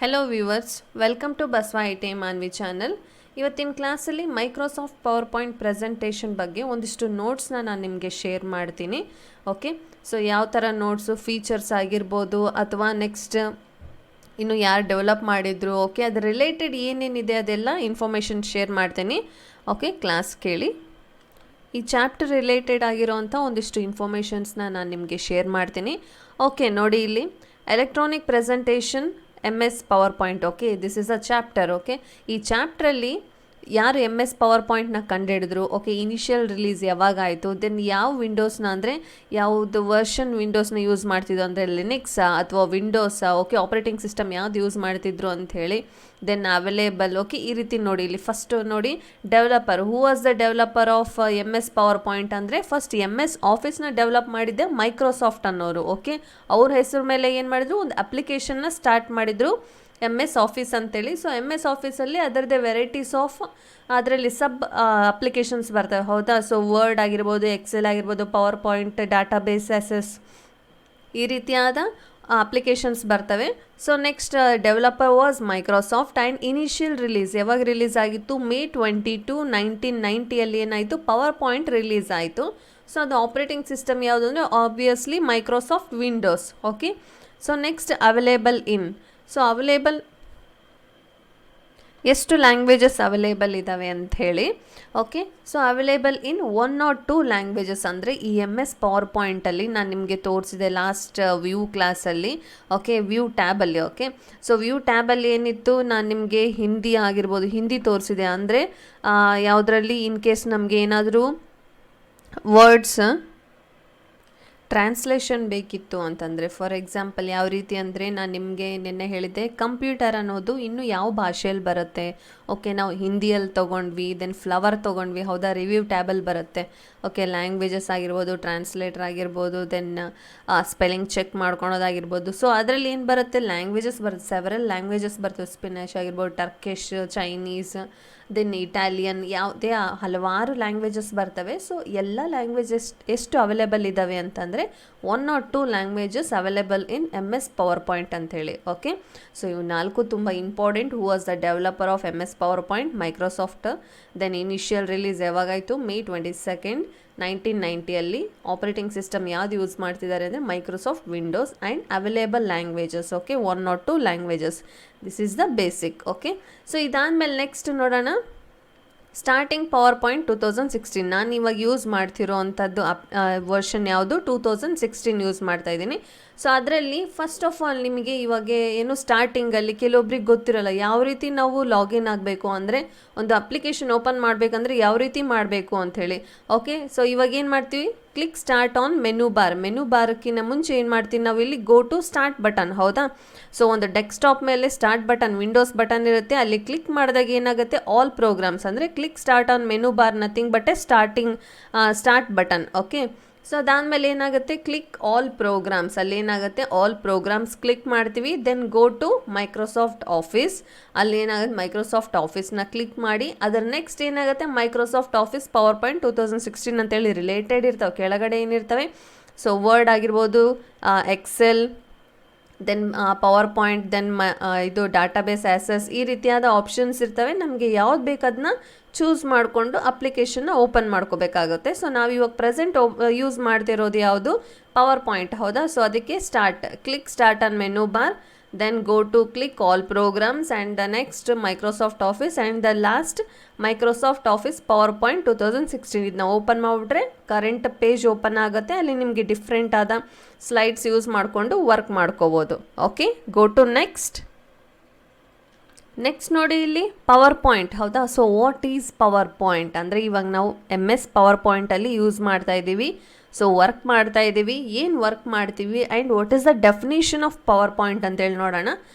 Hello viewers, welcome to Basava ಐಟೆ Manvi channel. ಇವತ್ತಿನ ಕ್ಲಾಸಲ್ಲಿ ಮೈಕ್ರೋಸಾಫ್ಟ್ ಪವರ್ ಪಾಯಿಂಟ್ ಪ್ರೆಸೆಂಟೇಷನ್ ಬಗ್ಗೆ ಒಂದಿಷ್ಟು ನೋಟ್ಸ್ನ ನಾನು ನಿಮಗೆ ಶೇರ್ ಮಾಡ್ತೀನಿ. ಓಕೆ, ಸೊ ಯಾವ ಥರ ನೋಟ್ಸು, ಫೀಚರ್ಸ್ ಆಗಿರ್ಬೋದು ಅಥವಾ ನೆಕ್ಸ್ಟ್ ಇನ್ನು ಯಾರು ಡೆವಲಪ್ ಮಾಡಿದ್ರು, ಓಕೆ ಅದು ರಿಲೇಟೆಡ್ ಏನೇನಿದೆ ಅದೆಲ್ಲ ಇನ್ಫಾರ್ಮೇಷನ್ ಶೇರ್ ಮಾಡ್ತೀನಿ. ಓಕೆ, ಕ್ಲಾಸ್ ಕೇಳಿ. ಈ ಚಾಪ್ಟರ್ ರಿಲೇಟೆಡ್ ಆಗಿರೋವಂಥ ಒಂದಿಷ್ಟು ಇನ್ಫಾರ್ಮೇಷನ್ಸ್ನ ನಾನು ನಿಮಗೆ ಶೇರ್ ಮಾಡ್ತೀನಿ. ಓಕೆ, ನೋಡಿ ಇಲ್ಲಿ electronic presentation MS power point. Okay, this is a chapter. Okay, ಈ ಚಾಪ್ಟ್ರಲ್ಲಿ ಯಾರು MS ಪವರ್ ಪಾಯಿಂಟ್ನ ಕಂಡುಹಿಡಿದ್ರು, ಓಕೆ ಇನಿಷಿಯಲ್ ರಿಲೀಸ್ ಯಾವಾಗ ಆಯಿತು, ದೆನ್ ಯಾವ ವಿಂಡೋಸ್ನ ಅಂದರೆ ಯಾವುದು ವರ್ಷನ್ ವಿಂಡೋಸ್ನ ಯೂಸ್ ಮಾಡ್ತಿದ್ರು ಅಂದರೆ ಲಿನಿಕ್ಸಾ ಅಥವಾ ವಿಂಡೋಸಾ, ಓಕೆ ಆಪ್ರೇಟಿಂಗ್ ಸಿಸ್ಟಮ್ ಯಾವ್ದು ಯೂಸ್ ಮಾಡ್ತಿದ್ರು ಅಂಥೇಳಿ, ದೆನ್ ಅವೈಲೇಬಲ್. ಓಕೆ, ಈ ರೀತಿ ನೋಡಿ ಇಲ್ಲಿ ಫಸ್ಟ್ ನೋಡಿ developer. Who was the developer of MS power point ಅಂದರೆ ಫಸ್ಟ್ MS ಆಫೀಸ್ನ ಡೆವಲಪ್ ಮಾಡಿದ್ದೆ ಮೈಕ್ರೋಸಾಫ್ಟ್ ಅನ್ನೋರು. ಓಕೆ, ಅವ್ರ ಹೆಸರು ಮೇಲೆ ಏನು ಮಾಡಿದ್ರು, ಒಂದು ಅಪ್ಲಿಕೇಶನ್ನ ಸ್ಟಾರ್ಟ್ ಮಾಡಿದರು MS ಆಫೀಸ್ ಅಂತೇಳಿ. ಸೊ MS ಆಫೀಸಲ್ಲಿ ಅದರದ್ದೇ ವೆರೈಟೀಸ್ ಆಫ್ ಅದರಲ್ಲಿ ಸಬ್ ಅಪ್ಲಿಕೇಶನ್ಸ್ ಬರ್ತವೆ, ಹೌದಾ. ಸೊ ವರ್ಡ್ ಆಗಿರ್ಬೋದು, ಎಕ್ಸೆಲ್ ಆಗಿರ್ಬೋದು, ಪವರ್ ಪಾಯಿಂಟ್, ಡಾಟಾಬೇಸ್ ಎಸ್ ಈ ರೀತಿಯಾದ ಅಪ್ಲಿಕೇಶನ್ಸ್ ಬರ್ತವೆ. So next developer was Microsoft and initial release ಯಾವಾಗ ರಿಲೀಸ್ ಆಗಿತ್ತು, May 22, 1990 ಏನಾಯಿತು, ಪವರ್ ಪಾಯಿಂಟ್ ರಿಲೀಸ್ ಆಯಿತು. ಸೊ ಅದು ಆಪ್ರೇಟಿಂಗ್ ಸಿಸ್ಟಮ್ ಯಾವುದು ಅಂದರೆ obviously Microsoft Windows. Okay, so next available in. So available ಎಷ್ಟು ಲ್ಯಾಂಗ್ವೇಜಸ್ ಅವೈಲೇಬಲ್ ಇದ್ದಾವೆ ಅಂಥೇಳಿ. Okay, so available in 1 or 2 languages ಅಂದರೆ ಈ MS ಪವರ್ ಪಾಯಿಂಟಲ್ಲಿ ನಾನು ನಿಮಗೆ ತೋರಿಸಿದೆ ಲಾಸ್ಟ್ ವ್ಯೂ ಕ್ಲಾಸಲ್ಲಿ. ಓಕೆ, ವ್ಯೂ ಟ್ಯಾಬಲ್ಲಿ. ಓಕೆ, ಸೊ ವ್ಯೂ ಟ್ಯಾಬಲ್ಲಿ ಏನಿತ್ತು, ನಾನು ನಿಮಗೆ ಹಿಂದಿ ಆಗಿರ್ಬೋದು, ಹಿಂದಿ ತೋರಿಸಿದೆ. ಅಂದರೆ ಯಾವುದರಲ್ಲಿ ಇನ್ ಕೇಸ್ ನಮಗೆ ಏನಾದರೂ ವರ್ಡ್ಸ್ ಟ್ರಾನ್ಸ್ಲೇಷನ್ ಬೇಕಿತ್ತು ಅಂತಂದರೆ, ಫಾರ್ ಎಕ್ಸಾಂಪಲ್ ಯಾವ ರೀತಿ ಅಂದರೆ ನಾನು ನಿಮಗೆ ನಿನ್ನೆ ಹೇಳಿದ್ದೆ, ಕಂಪ್ಯೂಟರ್ ಅನ್ನೋದು ಇನ್ನು ಯಾವ ಭಾಷೆಯಲ್ಲಿ ಬರುತ್ತೆ. ಓಕೆ, ನಾವು ಹಿಂದಿಯಲ್ಲಿ ತೊಗೊಂಡ್ವಿ, ದೆನ್ ಫ್ಲವರ್ ತೊಗೊಂಡ್ವಿ, ಹೌದಾ, ರಿವ್ಯೂ ಟ್ಯಾಬಲ್ಲಿ ಬರುತ್ತೆ. ಓಕೆ, ಲ್ಯಾಂಗ್ವೇಜಸ್ ಆಗಿರ್ಬೋದು, ಟ್ರಾನ್ಸ್ಲೇಟರ್ ಆಗಿರ್ಬೋದು, ದೆನ್ ಸ್ಪೆಲ್ಲಿಂಗ್ ಚೆಕ್ ಮಾಡ್ಕೊಳೋದಾಗಿರ್ಬೋದು. ಸೊ ಅದರಲ್ಲಿ ಏನು ಬರುತ್ತೆ, ಲ್ಯಾಂಗ್ವೇಜಸ್ ಬರುತ್ತೆ, ಸೆವೆರಲ್ ಲ್ಯಾಂಗ್ವೇಜಸ್ ಬರ್ತವೆ. ಸ್ಪಿನಿಷ್ ಆಗಿರ್ಬೋದು, ಟರ್ಕಿಶ್, ಚೈನೀಸ್, ದೆನ್ ಇಟಾಲಿಯನ್, ಯಾವುದೇ ಹಲವಾರು ಲ್ಯಾಂಗ್ವೇಜಸ್ ಬರ್ತವೆ. ಸೊ ಎಲ್ಲ ಲ್ಯಾಂಗ್ವೇಜಸ್ ಎಷ್ಟು ಅವೈಲೇಬಲ್ ಇದ್ದಾವೆ ಅಂತಂದರೆ 1 or 2 languages available in MS PowerPoint ಅಂಥೇಳಿ. ಓಕೆ, ಸೊ ಇವು 4 ತುಂಬ important. Who was the developer of MS PowerPoint, Microsoft. Then initial release ಯಾವಾಗಾಯಿತು, May 22, 1990 ಆಪ್ರೇಟಿಂಗ್ ಸಿಸ್ಟಮ್ ಯಾವ್ದು ಯೂಸ್ ಮಾಡ್ತಿದ್ದಾರೆ ಅಂದರೆ Microsoft Windows and available languages. Okay, 1 or 2 languages. This is the basic. Okay, so ಇದಾದಮೇಲೆ next ನೋಡೋಣ starting PowerPoint 2016. ನಾನು ಇವಾಗ use ಮಾಡ್ತಿರೋ ಅಂಥದ್ದು ವರ್ಷನ್ ಯಾವುದು, 2016 ಯೂಸ್ ಮಾಡ್ತಾ ಇದ್ದೀನಿ. ಸೊ ಅದರಲ್ಲಿ ಫಸ್ಟ್ ಆಫ್ ಆಲ್ ನಿಮಗೆ ಇವಾಗ ಏನು ಸ್ಟಾರ್ಟಿಂಗಲ್ಲಿ ಕೆಲವೊಬ್ರಿಗೆ ಗೊತ್ತಿರೋಲ್ಲ ಯಾವ ರೀತಿ ನಾವು ಲಾಗಿನ್ ಆಗಬೇಕು, ಅಂದರೆ ಒಂದು ಅಪ್ಲಿಕೇಶನ್ ಓಪನ್ ಮಾಡಬೇಕಂದ್ರೆ ಯಾವ ರೀತಿ ಮಾಡಬೇಕು ಅಂಥೇಳಿ. ಓಕೆ, ಸೊ ಇವಾಗ ಏನು ಮಾಡ್ತೀವಿ, ಕ್ಲಿಕ್ ಸ್ಟಾರ್ಟ್ ಆನ್ ಮೆನು ಬಾರ್ಕ್ಕಿಂತ ಮುಂಚೆ ಏನು ಮಾಡ್ತೀವಿ ನಾವು, ಇಲ್ಲಿ ಗೋ ಟು ಸ್ಟಾರ್ಟ್ ಬಟನ್, ಹೌದಾ. ಸೊ ಒಂದು ಡೆಸ್ಕ್ಟಾಪ್ ಮೇಲೆ ಸ್ಟಾರ್ಟ್ ಬಟನ್, ವಿಂಡೋಸ್ ಬಟನ್ ಇರುತ್ತೆ, ಅಲ್ಲಿ ಕ್ಲಿಕ್ ಮಾಡಿದಾಗ ಏನಾಗುತ್ತೆ, ಆಲ್ ಪ್ರೋಗ್ರಾಮ್ಸ್ ಅಂದರೆ click start on menu bar, nothing but start button. Okay, so ಅದಾದಮೇಲೆ ಏನಾಗುತ್ತೆ, ಕ್ಲಿಕ್ ಆಲ್ ಪ್ರೋಗ್ರಾಮ್ಸ್, ಅಲ್ಲಿ ಏನಾಗುತ್ತೆ ಆಲ್ ಪ್ರೋಗ್ರಾಮ್ಸ್ ಕ್ಲಿಕ್ ಮಾಡ್ತೀವಿ. Then go to Microsoft Office, ಅಲ್ಲಿ ಏನಾಗುತ್ತೆ ಮೈಕ್ರೋಸಾಫ್ಟ್ ಆಫೀಸ್ನ ಕ್ಲಿಕ್ ಮಾಡಿ. ಅದರ ನೆಕ್ಸ್ಟ್ ಏನಾಗುತ್ತೆ, ಮೈಕ್ರೋಸಾಫ್ಟ್ ಆಫೀಸ್ ಪವರ್ ಪಾಯಿಂಟ್ 2016 ಅಂತೇಳಿ ರಿಲೇಟೆಡ್ ಇರ್ತವೆ. ಕೆಳಗಡೆ ಏನಿರ್ತವೆ, ಸೊ ವರ್ಡ್ ಆಗಿರ್ಬೋದು, Excel, then PowerPoint, then ಇದು ಡಾಟಾಬೇಸ್ ಆ್ಯಸಸ್, ಈ ರೀತಿಯಾದ ಆಪ್ಷನ್ಸ್ ಇರ್ತವೆ. ನಮಗೆ ಯಾವ್ದು ಬೇಕಾದನ್ನ ಚೂಸ್ ಮಾಡಿಕೊಂಡು ಅಪ್ಲಿಕೇಶನ್ನ ಓಪನ್ ಮಾಡ್ಕೋಬೇಕಾಗುತ್ತೆ. ಸೊ ನಾವು ಇವಾಗ ಪ್ರೆಸೆಂಟ್ ಯೂಸ್ ಮಾಡ್ತಿರೋದು ಯಾವುದು, ಪವರ್ ಪಾಯಿಂಟ್, ಹೌದಾ. ಸೊ ಅದಕ್ಕೆ click start on menu bar, then go to click all programs and the next Microsoft Office and the last Microsoft Office PowerPoint 2016. ಇದನ್ನ ಓಪನ್ ಮಾಡಿಬಿಟ್ರೆ ಕರೆಂಟ್ ಪೇಜ್ ಓಪನ್ ಆಗುತ್ತೆ. ಅಲ್ಲಿ ನಿಮಗೆ different ಆದ ಸ್ಲೈಡ್ಸ್ ಯೂಸ್ ಮಾಡಿಕೊಂಡು work ಮಾಡ್ಕೋಬೋದು. Okay, go to next ನೋಡಿ ಇಲ್ಲಿ ಪವರ್ ಪಾಯಿಂಟ್, ಹೌದಾ. So what is power point ಅಂದರೆ ಇವಾಗ ನಾವು MS ಪವರ್ ಪಾಯಿಂಟಲ್ಲಿ ಯೂಸ್ ಮಾಡ್ತಾ ಇದ್ದೀವಿ. ಸೊ ವರ್ಕ್ ಮಾಡ್ತಾ ಇದ್ದೀವಿ, ಏನು ವರ್ಕ್ ಮಾಡ್ತೀವಿ and what is the definition of PowerPoint ಅಂತೇಳಿ ನೋಡೋಣ.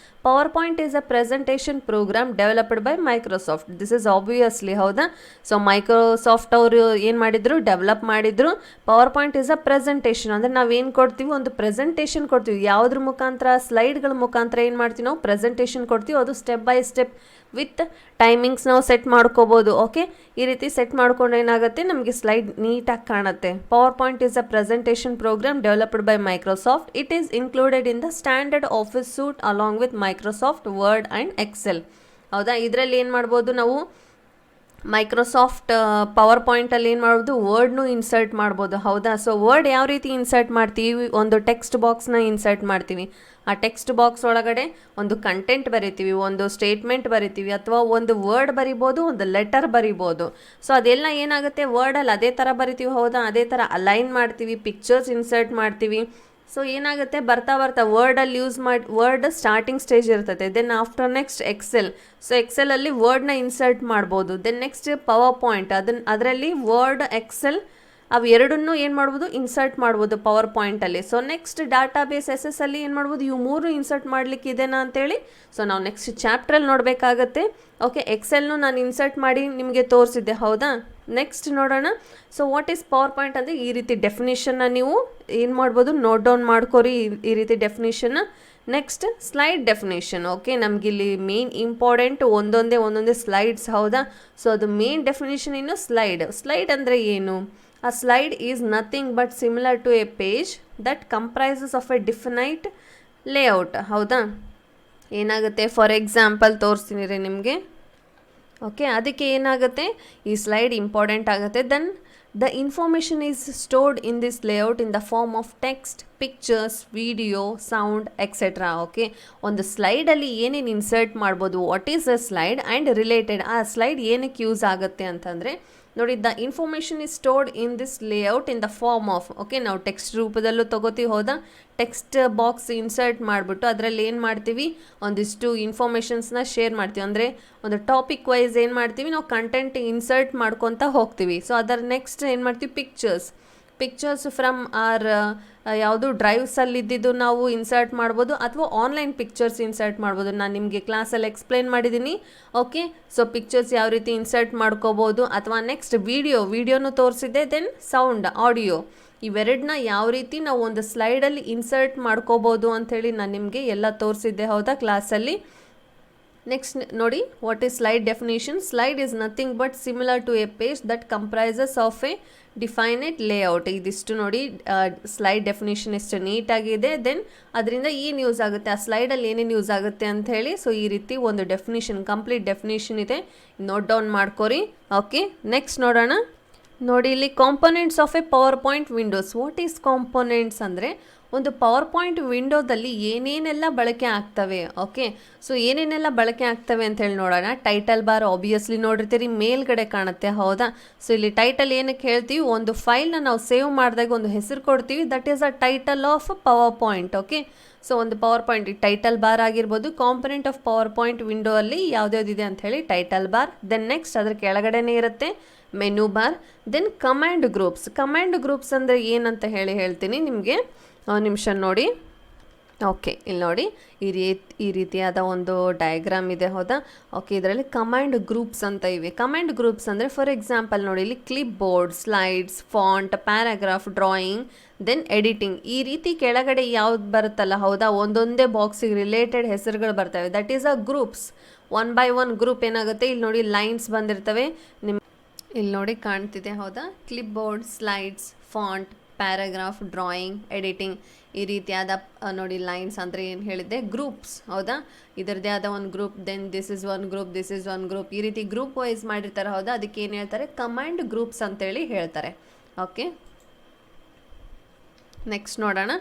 PowerPoint is a presentation program developed by Microsoft. This is obviously, ಹೌದಾ. ಸೊ ಮೈಕ್ರೋಸಾಫ್ಟ್ ಅವರು ಏನು ಮಾಡಿದ್ರು, ಡೆವಲಪ್ ಮಾಡಿದ್ರು. PowerPoint is a presentation ಅಂದರೆ ನಾವೇನು ಕೊಡ್ತೀವಿ, ಒಂದು ಪ್ರೆಸೆಂಟೇಷನ್ ಕೊಡ್ತೀವಿ. ಯಾವುದ್ರ ಮುಖಾಂತರ, ಸ್ಲೈಡ್ಗಳ ಮುಖಾಂತರ ಏನು ಮಾಡ್ತೀವಿ ನಾವು, ಪ್ರೆಸೆಂಟೇಷನ್ ಕೊಡ್ತೀವಿ. ಅದು step by step with timings ನಾವು ಸೆಟ್ ಮಾಡ್ಕೋಬೋದು. ಓಕೆ, ಈ ರೀತಿ ಸೆಟ್ ಮಾಡ್ಕೊಂಡು ಏನಾಗುತ್ತೆ, ನಮಗೆ ಸ್ಲೈಡ್ ನೀಟಾಗಿ ಕಾಣುತ್ತೆ. PowerPoint is a presentation program developed by Microsoft. It is included in the standard Office suite along with Microsoft Word and Excel. ಹೌದಾ, ಇದರಲ್ಲಿ ಏನು ಮಾಡ್ಬೋದು ನಾವು ಮೈಕ್ರೋಸಾಫ್ಟ್ ಪವರ್ ಪಾಯಿಂಟಲ್ಲಿ ಏನು ಮಾಡ್ಬೋದು, ವರ್ಡ್ನು ಇನ್ಸರ್ಟ್ ಮಾಡ್ಬೋದು. ಹೌದಾ, ಸೊ ವರ್ಡ್ ಯಾವ ರೀತಿ ಇನ್ಸರ್ಟ್ ಮಾಡ್ತೀವಿ, ಒಂದು ಟೆಕ್ಸ್ಟ್ ಬಾಕ್ಸ್ನ ಇನ್ಸರ್ಟ್ ಮಾಡ್ತೀವಿ. ಆ ಟೆಕ್ಸ್ಟ್ ಬಾಕ್ಸ್ ಒಳಗಡೆ ಒಂದು ಕಂಟೆಂಟ್ ಬರಿತೀವಿ, ಒಂದು ಸ್ಟೇಟ್ಮೆಂಟ್ ಬರಿತೀವಿ, ಅಥವಾ ಒಂದು ವರ್ಡ್ ಬರಿಬೋದು, ಒಂದು ಲೆಟರ್ ಬರಿಬೋದು. ಸೊ ಅದೆಲ್ಲ ಏನಾಗುತ್ತೆ, ವರ್ಡಲ್ಲಿ ಅದೇ ಥರ ಬರಿತೀವಿ. ಹೌದಾ, ಅದೇ ಥರ ಅಲೈನ್ ಮಾಡ್ತೀವಿ, ಪಿಕ್ಚರ್ಸ್ ಇನ್ಸರ್ಟ್ ಮಾಡ್ತೀವಿ. ಸೊ ಏನಾಗುತ್ತೆ, ಬರ್ತಾ ವರ್ಡಲ್ಲಿ ಯೂಸ್ ಮಾಡಿ, ವರ್ಡ್ ಸ್ಟಾರ್ಟಿಂಗ್ ಸ್ಟೇಜ್ ಇರ್ತದೆ. Then after next Excel. So ಎಕ್ಸೆಲಲ್ಲಿ ವರ್ಡ್ನ ಇನ್ಸರ್ಟ್ ಮಾಡ್ಬೋದು. ದೆನ್ ನೆಕ್ಸ್ಟ್ ಪವರ್ ಪಾಯಿಂಟ್, ಅದರಲ್ಲಿ ವರ್ಡ್ ಎಕ್ಸೆಲ್ ಅವು ಎರಡನ್ನೂ ಏನು ಮಾಡ್ಬೋದು, ಇನ್ಸರ್ಟ್ ಮಾಡ್ಬೋದು ಪವರ್ ಪಾಯಿಂಟಲ್ಲಿ. ಸೊ ನೆಕ್ಸ್ಟ್ ಡಾಟಾಬೇಸ್ ಎಸ್ ಅಲ್ಲಿ ಏನು ಮಾಡ್ಬೋದು, ಇವು ಮೂರು ಇನ್ಸರ್ಟ್ ಮಾಡಲಿಕ್ಕೆ ಇದೆನಾ ಅಂತೇಳಿ ಸೊ ನಾವು ನೆಕ್ಸ್ಟ್ ಚಾಪ್ಟ್ರಲ್ಲಿ ನೋಡಬೇಕಾಗತ್ತೆ. ಓಕೆ, ಎಕ್ಸೆಲ್ನು ನಾನು ಇನ್ಸರ್ಟ್ ಮಾಡಿ ನಿಮಗೆ ತೋರಿಸಿದ್ದೆ. ಹೌದಾ, ನೆಕ್ಸ್ಟ್ ನೋಡೋಣ. So what is power point ಅಂದರೆ ಈ ರೀತಿ ಡೆಫಿನಿಷನ್ನ ನೀವು ಏನು ಮಾಡ್ಬೋದು, ನೋಟ್ ಡೌನ್ ಮಾಡ್ಕೊರಿ ಈ ರೀತಿ ಡೆಫಿನಿಷನ್ನ. Next slide definition. ಓಕೆ, ನಮಗಿಲ್ಲಿ ಮೇನ್ ಇಂಪಾರ್ಟೆಂಟ್ ಒಂದೊಂದೇ ಸ್ಲೈಡ್ಸ್. ಹೌದಾ, ಸೊ ಅದು ಮೇನ್ ಡೆಫಿನೇಷನ್ ಇನ್ನು ಸ್ಲೈಡ್ ಅಂದರೆ ಏನು, a slide is nothing but similar to a page that comprises of a definite layout. ಹೌದಾ, ಏನಾಗುತ್ತೆ, ಫಾರ್ ಎಕ್ಸಾಂಪಲ್ ತೋರಿಸ್ತೀನಿ ರೀ ನಿಮಗೆ. ಓಕೆ, ಅದಕ್ಕೆ ಏನಾಗುತ್ತೆ, ಈ ಸ್ಲೈಡ್ ಇಂಪಾರ್ಟೆಂಟ್ ಆಗುತ್ತೆ. Then the information is stored in this layout in the form of text, pictures, video, sound etcetera. Okay, ಒಂದು ಸ್ಲೈಡಲ್ಲಿ ಏನೇನು ಇನ್ಸರ್ಟ್ ಮಾಡ್ಬೋದು, what is a slide and related, ಆ ಸ್ಲೈಡ್ ಏನಕ್ಕೆ ಯೂಸ್ ಆಗುತ್ತೆ ಅಂತಂದರೆ ನೋಡಿ, the information is stored in this layout in the form of. Okay, ನಾವು ಟೆಕ್ಸ್ಟ್ ರೂಪದಲ್ಲೂ ತೊಗೋತೀವಿ. ಹೌದಾ, ಟೆಕ್ಸ್ಟ್ ಬಾಕ್ಸ್ ಇನ್ಸರ್ಟ್ ಮಾಡಿಬಿಟ್ಟು ಅದರಲ್ಲಿ ಏನು ಮಾಡ್ತೀವಿ, ಒಂದಿಷ್ಟು ಇನ್ಫಾರ್ಮೇಷನ್ಸ್ನ ಶೇರ್ ಮಾಡ್ತೀವಿ. ಅಂದರೆ ಒಂದು ಟಾಪಿಕ್ ವೈಸ್ ಏನು ಮಾಡ್ತೀವಿ, ನಾವು ಕಂಟೆಂಟ್ ಇನ್ಸರ್ಟ್ ಮಾಡ್ಕೊತ ಹೋಗ್ತೀವಿ. ಸೊ ಅದರ ನೆಕ್ಸ್ಟ್ ಏನು ಮಾಡ್ತೀವಿ, ಪಿಕ್ಚರ್ಸ್ ಫ್ರಮ್ ಆರ್ ಯಾವುದು ಡ್ರೈವ್ಸಲ್ಲಿ ಇದ್ದಿದ್ದು ನಾವು ಇನ್ಸರ್ಟ್ ಮಾಡ್ಬೋದು, ಅಥವಾ ಆನ್ಲೈನ್ ಪಿಕ್ಚರ್ಸ್ ಇನ್ಸರ್ಟ್ ಮಾಡ್ಬೋದು. ನಾನು ನಿಮಗೆ ಕ್ಲಾಸಲ್ಲಿ ಎಕ್ಸ್ಪ್ಲೇನ್ ಮಾಡಿದ್ದೀನಿ. ಓಕೆ, ಸೊ ಪಿಕ್ಚರ್ಸ್ ಯಾವ ರೀತಿ ಇನ್ಸರ್ಟ್ ಮಾಡ್ಕೋಬೋದು, ಅಥವಾ ನೆಕ್ಸ್ಟ್ ವಿಡಿಯೋನು ತೋರಿಸಿದ್ದೆ. ದೆನ್ ಸೌಂಡ್, ಆಡಿಯೋ, ಇವೆರಡನ್ನ ಯಾವ ರೀತಿ ನಾವು ಒಂದು ಸ್ಲೈಡಲ್ಲಿ ಇನ್ಸರ್ಟ್ ಮಾಡ್ಕೋಬೋದು ಅಂಥೇಳಿ ನಾನು ನಿಮಗೆ ಎಲ್ಲ ತೋರಿಸಿದ್ದೆ. ಹೌದಾ, ಕ್ಲಾಸಲ್ಲಿ. ನೆಕ್ಸ್ಟ್ ನೋಡಿ, what is slide definition. Slide is nothing but similar to a page that comprises of a defined layout. ಇದಿಷ್ಟು ನೋಡಿ, ಸ್ಲೈಡ್ ಡೆಫಿನೇಷನ್ ಎಷ್ಟು ನೀಟಾಗಿದೆ. ದೆನ್ ಅದರಿಂದ ಏನು ಯೂಸ್ ಆಗುತ್ತೆ, ಆ ಸ್ಲೈಡಲ್ಲಿ ಏನೇನು ಯೂಸ್ ಆಗುತ್ತೆ ಅಂತ ಹೇಳಿ. ಸೊ ಈ ರೀತಿ ಒಂದು ಡೆಫಿನೇಷನ್, ಕಂಪ್ಲೀಟ್ ಡೆಫಿನೇಷನ್ ಇದೆ, ನೋಟ್ ಡೌನ್ ಮಾಡ್ಕೊರಿ. ಓಕೆ, ನೆಕ್ಸ್ಟ್ ನೋಡೋಣ. ನೋಡಿ, ಇಲ್ಲಿ components of a PowerPoint windows. What is components ಅಂದರೆ ಒಂದು ಪವರ್ ಪಾಯಿಂಟ್ ವಿಂಡೋದಲ್ಲಿ ಏನೇನೆಲ್ಲ ಬಳಕೆ ಆಗ್ತವೆ. ಓಕೆ, ಸೊ ಏನೇನೆಲ್ಲ ಬಳಕೆ ಆಗ್ತವೆ ಅಂತ ಹೇಳಿ ನೋಡೋಣ. ಟೈಟಲ್ ಬಾರ್ ಆಬ್ವಿಯಸ್ಲಿ ನೋಡಿರ್ತೀರಿ, ಮೇಲ್ಗಡೆ ಕಾಣುತ್ತೆ. ಹೌದಾ, ಸೊ ಇಲ್ಲಿ ಟೈಟಲ್ ಏನಕ್ಕೆ ಹೇಳ್ತೀವಿ, ಒಂದು ಫೈಲ್ನ ನಾವು ಸೇವ್ ಮಾಡಿದಾಗ ಒಂದು ಹೆಸರು ಕೊಡ್ತೀವಿ, that is a title of power point. Okay, so ಒಂದು ಪವರ್ ಪಾಯಿಂಟ್ ಟೈಟಲ್ ಬಾರ್ ಆಗಿರ್ಬೋದು. Component of power point window ಅಲ್ಲಿ ಯಾವ್ದ್ಯಾವ್ದಿದೆ ಅಂತ ಹೇಳಿ ಟೈಟಲ್ ಬಾರ್. ದೆನ್ ನೆಕ್ಸ್ಟ್ ಅದ್ರ ಕೆಳಗಡೆನೇ ಇರುತ್ತೆ menu bar. Then command groups ಅಂದರೆ ಏನಂತ ಹೇಳ್ತೀನಿ ನಿಮಗೆ, ನಿಮಿಷ ನೋಡಿ. ಓಕೆ, ಇಲ್ಲಿ ನೋಡಿ, ಈ ರೀತಿಯಾದ ಒಂದು ಡಯಾಗ್ರಾಮ್ ಇದೆ. ಹೌದಾ, ಓಕೆ, ಇದರಲ್ಲಿ ಕಮಾಂಡ್ ಗ್ರೂಪ್ಸ್ ಅಂತ ಇವೆ. ಕಮಾಂಡ್ ಗ್ರೂಪ್ಸ್ ಅಂದರೆ ಫಾರ್ ಎಕ್ಸಾಂಪಲ್ ನೋಡಿ, ಇಲ್ಲಿ clipboard, slides, font, paragraph, drawing, then editing, ಈ ರೀತಿ ಕೆಳಗಡೆ ಯಾವ್ದು ಬರುತ್ತಲ್ಲ. ಹೌದಾ, ಒಂದೊಂದೇ ಬಾಕ್ಸಿಗೆ ರಿಲೇಟೆಡ್ ಹೆಸರುಗಳು ಬರ್ತವೆ. That is a groups. One by one group ಏನಾಗುತ್ತೆ, ಇಲ್ಲಿ ನೋಡಿ ಲೈನ್ಸ್ ಬಂದಿರ್ತವೆ, ಇಲ್ಲಿ ನೋಡಿ ಕಾಣ್ತಿದೆ. ಹೌದಾ, clip board, slides, font, paragraph, drawing, editing, ಈ ರೀತಿಯಾದ ನೋಡಿ ಲೈನ್ಸ್ ಅಂದರೆ ಏನು ಹೇಳಿದ್ದೆ, ಗ್ರೂಪ್ಸ್. ಹೌದಾ, ಇದರದ್ದೇ ಆದ ಒಂದು group. Then this is one group, ಈ ರೀತಿ ಗ್ರೂಪ್ ವೈಸ್ ಮಾಡಿರ್ತಾರೆ. ಹೌದಾ, ಅದಕ್ಕೆ ಏನು ಹೇಳ್ತಾರೆ, ಕಮಾಂಡ್ ಗ್ರೂಪ್ಸ್ ಅಂತೇಳಿ ಹೇಳ್ತಾರೆ. ಓಕೆ, ನೆಕ್ಸ್ಟ್ ನೋಡೋಣ,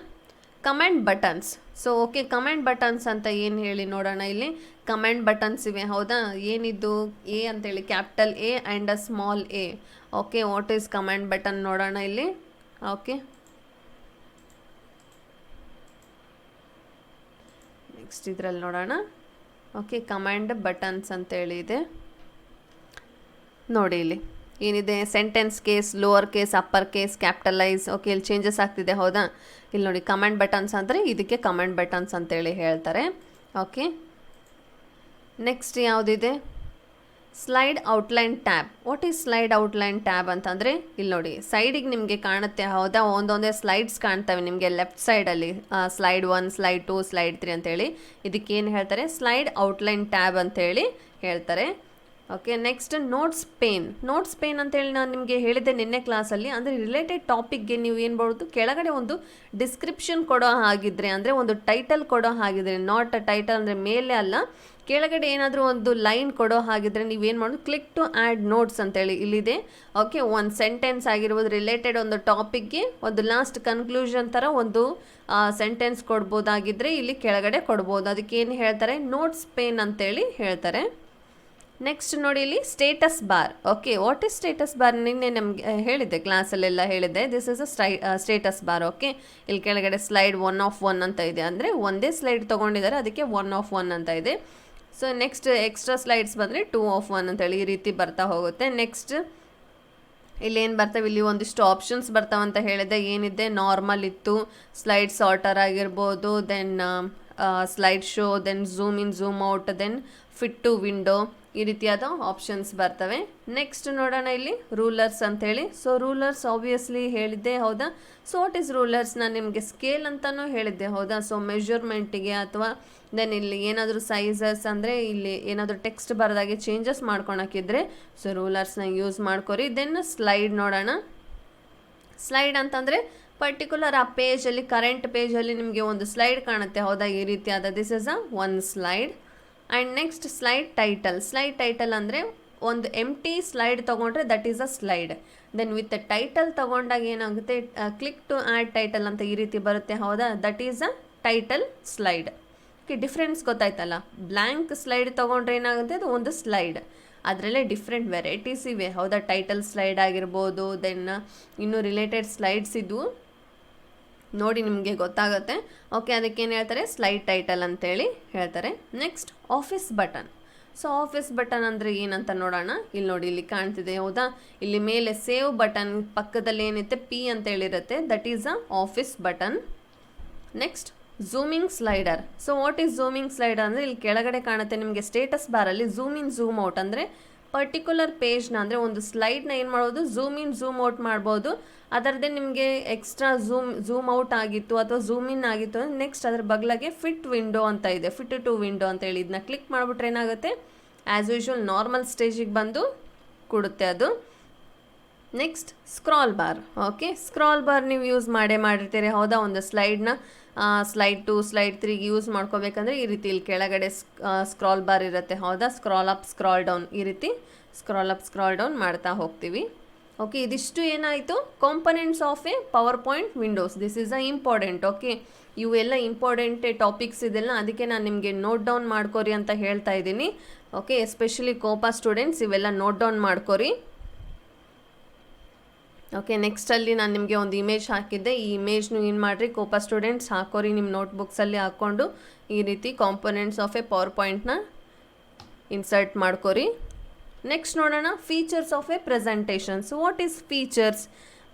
command buttons. So okay, command buttons ಅಂತ ಏನು ಹೇಳಿ ನೋಡೋಣ. ಇಲ್ಲಿ ಕಮಾಂಡ್ ಬಟನ್ಸ್ ಇವೆ. ಹೌದಾ, ಏನಿದ್ದು ಎ ಅಂತೇಳಿ, capital A and a small A. Okay, what is command button ನೋಡೋಣ ಇಲ್ಲಿ. ಓಕೆ, ನೆಕ್ಸ್ಟ್ ಇದರಲ್ಲಿ ನೋಡೋಣ. ಓಕೆ, ಕಮಾಂಡ್ ಬಟನ್ಸ್ ಅಂತೇಳಿ ಇದೆ ನೋಡಿ. ಇಲ್ಲಿ ಏನಿದೆ, sentence case, lower case, upper case, capitalise. Okay, ಇಲ್ಲಿ ಚೇಂಜಸ್ ಆಗ್ತಿದೆ. ಹೌದಾ, ಇಲ್ಲಿ ನೋಡಿ ಕಮಾಂಡ್ ಬಟನ್ಸ್ ಅಂದರೆ ಇದಕ್ಕೆ ಕಮಾಂಡ್ ಬಟನ್ಸ್ ಅಂತೇಳಿ ಹೇಳ್ತಾರೆ. ಓಕೆ, ನೆಕ್ಸ್ಟ್ ಯಾವುದಿದೆ, slide outline tab. What is slide outline tab ಅಂತಂದರೆ ಇಲ್ಲಿ ನೋಡಿ ಸೈಡಿಗೆ ನಿಮಗೆ ಕಾಣುತ್ತೆ. ಹೌದಾ, ಒಂದೊಂದೇ ಸ್ಲೈಡ್ಸ್ ಕಾಣ್ತವೆ ನಿಮಗೆ ಲೆಫ್ಟ್ ಸೈಡಲ್ಲಿ, ಸ್ಲೈಡ್ 1, ಸ್ಲೈಡ್ 2, ಸ್ಲೈಡ್ 3 ಅಂತೇಳಿ. ಇದಕ್ಕೇನು ಹೇಳ್ತಾರೆ, ಸ್ಲೈಡ್ ಔಟ್ಲೈನ್ ಟ್ಯಾಬ್ ಅಂತೇಳಿ ಹೇಳ್ತಾರೆ. ಓಕೆ, ನೆಕ್ಸ್ಟ್ ನೋಟ್ಸ್ ಪೇನ್ ಅಂತೇಳಿ ನಾನು ನಿಮಗೆ ಹೇಳಿದ್ದೆ ನಿನ್ನೆ ಕ್ಲಾಸಲ್ಲಿ. ಅಂದರೆ ರಿಲೇಟೆಡ್ ಟಾಪಿಕ್ಗೆ ನೀವು ಏನು ಮಾಡ್ಬೋದು, ಕೆಳಗಡೆ ಒಂದು ಡಿಸ್ಕ್ರಿಪ್ಷನ್ ಕೊಡೋ ಹಾಗಿದ್ರೆ, ಅಂದರೆ ಒಂದು ಟೈಟಲ್ ಕೊಡೋ ಹಾಗಿದ್ರೆ, ನಾಟ್ ಅ ಟೈಟಲ್ ಅಂದರೆ ಮೇಲೆ ಅಲ್ಲ, ಕೆಳಗಡೆ ಏನಾದರೂ ಒಂದು ಲೈನ್ ಕೊಡೋ ಹಾಗಿದ್ರೆ ನೀವೇನು ಮಾಡೋದು, ಕ್ಲಿಕ್ ಟು ಆ್ಯಡ್ ನೋಟ್ಸ್ ಅಂತೇಳಿ ಇಲ್ಲಿದೆ. ಓಕೆ, ಒಂದು ಸೆಂಟೆನ್ಸ್ ಆಗಿರ್ಬೋದು, ರಿಲೇಟೆಡ್ ಒಂದು ಟಾಪಿಕ್ಗೆ ಒಂದು ಲಾಸ್ಟ್ ಕನ್ಕ್ಲೂಷನ್ ಥರ ಒಂದು ಸೆಂಟೆನ್ಸ್ ಕೊಡ್ಬೋದಾಗಿದ್ದರೆ ಇಲ್ಲಿ ಕೆಳಗಡೆ ಕೊಡ್ಬೋದು. ಅದಕ್ಕೆ ಏನು ಹೇಳ್ತಾರೆ, ನೋಟ್ಸ್ ಪೇನ್ ಅಂತೇಳಿ ಹೇಳ್ತಾರೆ. ನೆಕ್ಸ್ಟ್ ನೋಡಿ ಇಲ್ಲಿ status bar. Okay, what is status bar? ನಿನ್ನೆ ನಮಗೆ ಹೇಳಿದ್ದೆ, ಕ್ಲಾಸಲ್ಲೆಲ್ಲ ಹೇಳಿದ್ದೆ. This is a status bar. Okay, ಇಲ್ಲಿ ಕೆಳಗಡೆ ಸ್ಲೈಡ್ 1 of 1 ಅಂತ ಇದೆ, ಅಂದರೆ ಒಂದೇ ಸ್ಲೈಡ್ ತೊಗೊಂಡಿದ್ದಾರೆ, ಅದಕ್ಕೆ 1 of 1 ಅಂತ ಇದೆ. ಸೊ ನೆಕ್ಸ್ಟ್ ಎಕ್ಸ್ಟ್ರಾ ಸ್ಲೈಡ್ಸ್ ಬಂದರೆ 2 of 1 ಅಂತೇಳಿ ಈ ರೀತಿ ಬರ್ತಾ ಹೋಗುತ್ತೆ. ನೆಕ್ಸ್ಟ್ ಇಲ್ಲೇನು ಬರ್ತವೆ, ಇಲ್ಲಿ ಒಂದಿಷ್ಟು ಆಪ್ಷನ್ಸ್ ಬರ್ತಾವಂತ ಹೇಳಿದೆ. ಏನಿದೆ, ನಾರ್ಮಲ್ ಇತ್ತು, ಸ್ಲೈಡ್ ಸಾರ್ಟರ್ ಆಗಿರ್ಬೋದು, then slide show, then zoom in zoom out, then fit to window, ಈ ರೀತಿಯಾದ ಆಪ್ಷನ್ಸ್ ಬರ್ತವೆ. ನೆಕ್ಸ್ಟ್ ನೋಡೋಣ ಇಲ್ಲಿ ರೂಲರ್ಸ್ ಅಂತೇಳಿ. ಸೊ ರೂಲರ್ಸ್ ಆಬ್ವಿಯಸ್ಲಿ ಹೇಳಿದ್ದೆ, ಹೌದಾ. So what is rulers? ನಾನು ನಿಮಗೆ ಸ್ಕೇಲ್ ಅಂತಲೂ ಹೇಳಿದ್ದೆ, ಹೌದಾ. ಸೊ ಮೆಷರ್ಮೆಂಟಿಗೆ ಅಥವಾ ದೆನ್ ಇಲ್ಲಿ ಏನಾದರೂ ಸೈಜಸ್, ಅಂದರೆ ಇಲ್ಲಿ ಏನಾದರೂ ಟೆಕ್ಸ್ಟ್ ಬರೆದಾಗೆ ಚೇಂಜಸ್ ಮಾಡ್ಕೊಳಕ್ಕಿದ್ರೆ ಸೊ ರೂಲರ್ಸ್ನ ಯೂಸ್ ಮಾಡ್ಕೊರಿ. ದೆನ್ ಸ್ಲೈಡ್ ನೋಡೋಣ. ಸ್ಲೈಡ್ ಅಂತಂದರೆ ಪರ್ಟಿಕ್ಯುಲರ್ ಆ ಪೇಜಲ್ಲಿ, ಕರೆಂಟ್ ಪೇಜಲ್ಲಿ ನಿಮಗೆ ಒಂದು ಸ್ಲೈಡ್ ಕಾಣುತ್ತೆ, ಹೌದಾ, ಈ ರೀತಿಯಾದ. This is a one slide. And next slide title ಅಂದರೆ ಒಂದು ಎಂಟಿ ಸ್ಲೈಡ್ ತೊಗೊಂಡ್ರೆ that is a slide. Then with title ತೊಗೊಂಡಾಗ ಏನಾಗುತ್ತೆ, ಕ್ಲಿಕ್ ಟು ಆ್ಯಡ್ ಟೈಟಲ್ ಅಂತ ಈ ರೀತಿ ಬರುತ್ತೆ, ಹೌದಾ, that is a title slide. Okay, difference ಗೊತ್ತಾಯ್ತಲ್ಲ. ಬ್ಲ್ಯಾಂಕ್ ಸ್ಲೈಡ್ ತೊಗೊಂಡ್ರೆ ಏನಾಗುತ್ತೆ, ಅದು ಒಂದು ಸ್ಲೈಡ್. ಅದರಲ್ಲೇ ಡಿಫ್ರೆಂಟ್ ವೆರೈಟೀಸ್ ಇವೆ, ಹೌದಾ. ಟೈಟಲ್ ಸ್ಲೈಡ್ ಆಗಿರ್ಬೋದು, ದೆನ್ ಇನ್ನೂ ರಿಲೇಟೆಡ್ ಸ್ಲೈಡ್ಸ್ ಇದ್ವು, ನೋಡಿ ನಿಮಗೆ ಗೊತ್ತಾಗುತ್ತೆ. ಓಕೆ, ಅದಕ್ಕೇನು ಹೇಳ್ತಾರೆ, ಸ್ಲೈಡ್ ಟೈಟಲ್ ಅಂತೇಳಿ ಹೇಳ್ತಾರೆ. Next office button. So office button ಅಂದರೆ ಏನಂತ ನೋಡೋಣ. ಇಲ್ಲಿ ನೋಡಿ, ಇಲ್ಲಿ ಕಾಣ್ತಿದೆ, ಹೌದಾ. ಇಲ್ಲಿ ಮೇಲೆ ಸೇವ್ ಬಟನ್ ಪಕ್ಕದಲ್ಲಿ ಏನಿರುತ್ತೆ, ಪಿ ಅಂತೇಳಿರುತ್ತೆ, that is a office button. Next zooming slider. So what is zooming slider ಅಂದರೆ ಇಲ್ಲಿ ಕೆಳಗಡೆ ಕಾಣುತ್ತೆ ನಿಮಗೆ ಸ್ಟೇಟಸ್ ಬಾರಲ್ಲಿ ಝೂಮ್ ಇನ್ ಝೂಮ್ ಔಟ್, ಅಂದರೆ ಪರ್ಟಿಕ್ಯುಲರ್ ಪೇಜ್ನ, ಅಂದರೆ ಒಂದು ಸ್ಲೈಡ್ನ ಏನು ಮಾಡ್ಬೋದು, ಝೂಮ್ ಇನ್ ಝೂಮ್ ಔಟ್ ಮಾಡ್ಬೋದು. ಅದರದ್ದೇ ನಿಮಗೆ ಎಕ್ಸ್ಟ್ರಾ ಝೂಮ್ ಔಟ್ ಆಗಿತ್ತು ಅಥವಾ ಝೂಮ್ ಇನ್ ಆಗಿತ್ತು ಅಂದರೆ ನೆಕ್ಸ್ಟ್ ಅದರ ಬಗ್ಲಾಗೆ ಫಿಟ್ ವಿಂಡೋ ಅಂತ ಇದೆ, ಫಿಟ್ ಟು ವಿಂಡೋ ಅಂತೇಳಿ. ಇದನ್ನ ಕ್ಲಿಕ್ ಮಾಡಿಬಿಟ್ರೆ ಏನಾಗುತ್ತೆ, ಆ್ಯಸ್ ಯೂಶ್ವಲ್ ನಾರ್ಮಲ್ ಸ್ಟೇಜಿಗೆ ಬಂದು ಕೊಡುತ್ತೆ ಅದು. Next scroll bar. Okay, scroll bar ನೀವು ಯೂಸ್ ಮಾಡಿರ್ತೀರಿ, ಹೌದಾ. ಒಂದು ಸ್ಲೈಡ್ನ ಸ್ಲೈಡ್ 2 ಸ್ಲೈಡ್ 3ಗೆ ಯೂಸ್ ಮಾಡ್ಕೋಬೇಕಂದ್ರೆ ಈ ರೀತಿ ಇಲ್ಲಿ ಕೆಳಗಡೆ ಸ್ಕ್ರಾಲ್ ಬಾರ್ ಇರುತ್ತೆ, ಹೌದಾ. ಸ್ಕ್ರಾಲ್ ಅಪ್ ಸ್ಕ್ರಾಲ್ ಡೌನ್, ಈ ರೀತಿ ಸ್ಕ್ರಾಲ್ ಅಪ್ ಸ್ಕ್ರಾಲ್ ಡೌನ್ ಮಾಡ್ತಾ ಹೋಗ್ತೀವಿ. ಓಕೆ, ಇದಿಷ್ಟು ಏನಾಯಿತು, components of a PowerPoint Windows. This is a important. Okay, ಇವೆಲ್ಲ ಇಂಪಾರ್ಟೆಂಟ್ ಟಾಪಿಕ್ಸ್ ಇದೆಲ್ಲ, ಅದಕ್ಕೆ ನಾನು ನಿಮಗೆ ನೋಟ್ ಡೌನ್ ಮಾಡ್ಕೊರಿ ಅಂತ ಹೇಳ್ತಾ ಇದ್ದೀನಿ. ಓಕೆ, ಎಸ್ಪೆಷಲಿ ಕೋಪಾ ಸ್ಟೂಡೆಂಟ್ಸ್ ಇವೆಲ್ಲ ನೋಟ್ ಡೌನ್ ಮಾಡ್ಕೊರಿ. ಓಕೆ, ನೆಕ್ಸ್ಟಲ್ಲಿ ನಾನು ನಿಮಗೆ ಒಂದು ಇಮೇಜ್ ಹಾಕಿದ್ದೆ, ಈ ಇಮೇಜ್ನು ಏನು ಮಾಡಿರಿ, ಕೋಪಾ ಸ್ಟೂಡೆಂಟ್ಸ್ ಹಾಕೋರಿ ನಿಮ್ಮ ನೋಟ್ಬುಕ್ಸಲ್ಲಿ ಹಾಕ್ಕೊಂಡು ಈ ರೀತಿ ಕಾಂಪೊನೆಂಟ್ಸ್ ಆಫ್ ಎ ಪವರ್ ಪಾಯಿಂಟ್ನ ಇನ್ಸರ್ಟ್ ಮಾಡ್ಕೊರಿ. ನೆಕ್ಸ್ಟ್ ನೋಡೋಣ, features of A presentation. So what is features?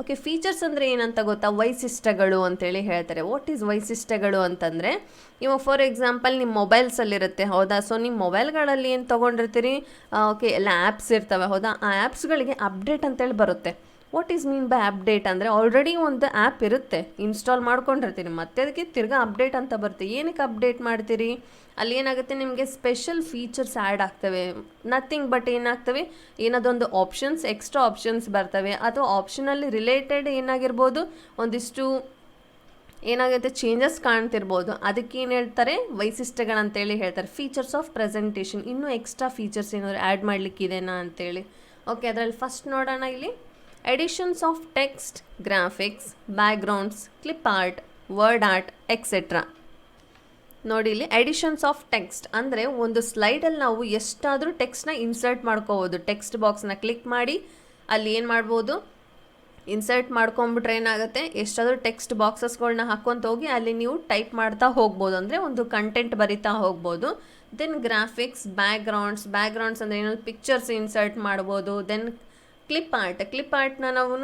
Okay, features ಅಂದರೆ ಏನಂತ ಗೊತ್ತಾ, ವೈಶಿಷ್ಟ್ಯಗಳು ಅಂತೇಳಿ ಹೇಳ್ತಾರೆ. ವಾಟ್ ಈಸ್ ವೈಶಿಷ್ಟ್ಯಗಳು ಅಂತಂದರೆ, ಇವಾಗ ಫಾರ್ ಎಕ್ಸಾಂಪಲ್ ನಿಮ್ಮ ಮೊಬೈಲ್ಸಲ್ಲಿರುತ್ತೆ, ಹೌದಾ. ಸೊ ನಿಮ್ಮ ಮೊಬೈಲ್ಗಳಲ್ಲಿ ಏನು ತೊಗೊಂಡಿರ್ತೀರಿ, ಓಕೆ, ಎಲ್ಲ ಆ್ಯಪ್ಸ್ ಇರ್ತವೆ, ಹೌದಾ. ಆ ಆ್ಯಪ್ಸ್ಗಳಿಗೆ ಅಪ್ಡೇಟ್ ಅಂತೇಳಿ ಬರುತ್ತೆ. What is mean by update ಅಂದರೆ, ಆಲ್ರೆಡಿ ಒಂದು ಆ್ಯಪ್ ಇರುತ್ತೆ, ಇನ್ಸ್ಟಾಲ್ ಮಾಡ್ಕೊಂಡಿರ್ತೀರಿ, ಮತ್ತೆ ಅದಕ್ಕೆ ತಿರ್ಗಾ ಅಪ್ಡೇಟ್ ಅಂತ ಬರುತ್ತೆ. ಏನಕ್ಕೆ ಅಪ್ಡೇಟ್ ಮಾಡ್ತೀರಿ, ಅಲ್ಲಿ ಏನಾಗುತ್ತೆ, ನಿಮಗೆ ಸ್ಪೆಷಲ್ ಫೀಚರ್ಸ್ ಆ್ಯಡ್ ಆಗ್ತವೆ. ನಥಿಂಗ್ ಬಟ್ ಏನಾಗ್ತವೆ, ಏನದೊಂದು ಆಪ್ಷನ್ಸ್, ಎಕ್ಸ್ಟ್ರಾ ಆಪ್ಷನ್ಸ್ ಬರ್ತವೆ, ಅಥವಾ ಆಪ್ಷನಲ್ಲಿ ರಿಲೇಟೆಡ್ ಏನಾಗಿರ್ಬೋದು, ಒಂದಿಷ್ಟು ಏನಾಗುತ್ತೆ ಚೇಂಜಸ್ ಕಾಣ್ತಿರ್ಬೋದು. ಅದಕ್ಕೆ ಏನು ಹೇಳ್ತಾರೆ, ವೈಶಿಷ್ಟ್ಯಗಳಂತೇಳಿ ಹೇಳ್ತಾರೆ. ಫೀಚರ್ಸ್ ಆಫ್ ಪ್ರೆಸೆಂಟೇಷನ್, ಇನ್ನೂ ಎಕ್ಸ್ಟ್ರಾ ಫೀಚರ್ಸ್ ಏನಾದ್ರು ಆ್ಯಡ್ ಮಾಡಲಿಕ್ಕಿದೆನಾ ಅಂತೇಳಿ. ಓಕೆ, ಅದರಲ್ಲಿ ಫಸ್ಟ್ ನೋಡೋಣ ಇಲ್ಲಿ editions of text, graphics, backgrounds, clip art, word art, etcetera. ನೋಡಿ ಇಲ್ಲಿ ಎಡಿಷನ್ಸ್ ಆಫ್ ಟೆಕ್ಸ್ಟ್ ಅಂದರೆ ಒಂದು ಸ್ಲೈಡಲ್ಲಿ ನಾವು ಎಷ್ಟಾದರೂ ಟೆಕ್ಸ್ಟ್ನ ಇನ್ಸರ್ಟ್ ಮಾಡ್ಕೋಬೋದು. ಟೆಕ್ಸ್ಟ್ ಬಾಕ್ಸ್ನ ಕ್ಲಿಕ್ ಮಾಡಿ ಅಲ್ಲಿ ಏನು ಮಾಡ್ಬೋದು, ಇನ್ಸರ್ಟ್ ಮಾಡ್ಕೊಂಬಿಟ್ರೆ ಏನಾಗುತ್ತೆ, ಎಷ್ಟಾದರೂ ಟೆಕ್ಸ್ಟ್ ಬಾಕ್ಸಸ್ಗಳನ್ನ ಹಾಕ್ಕೊಂತ ಹೋಗಿ ಅಲ್ಲಿ ನೀವು ಟೈಪ್ ಮಾಡ್ತಾ ಹೋಗ್ಬೋದು, ಅಂದರೆ ಒಂದು ಕಂಟೆಂಟ್ ಬರಿತಾ ಹೋಗ್ಬೋದು. ದೆನ್ ಗ್ರಾಫಿಕ್ಸ್, ಬ್ಯಾಕ್ಗ್ರೌಂಡ್ಸ್ ಅಂದರೆ ಏನಾದ್ರು ಪಿಕ್ಚರ್ಸ್ ಇನ್ಸರ್ಟ್ ಮಾಡ್ಬೋದು. ದೆನ್ ಕ್ಲಿಪ್ ಆರ್ಟ್ನ ನಾವು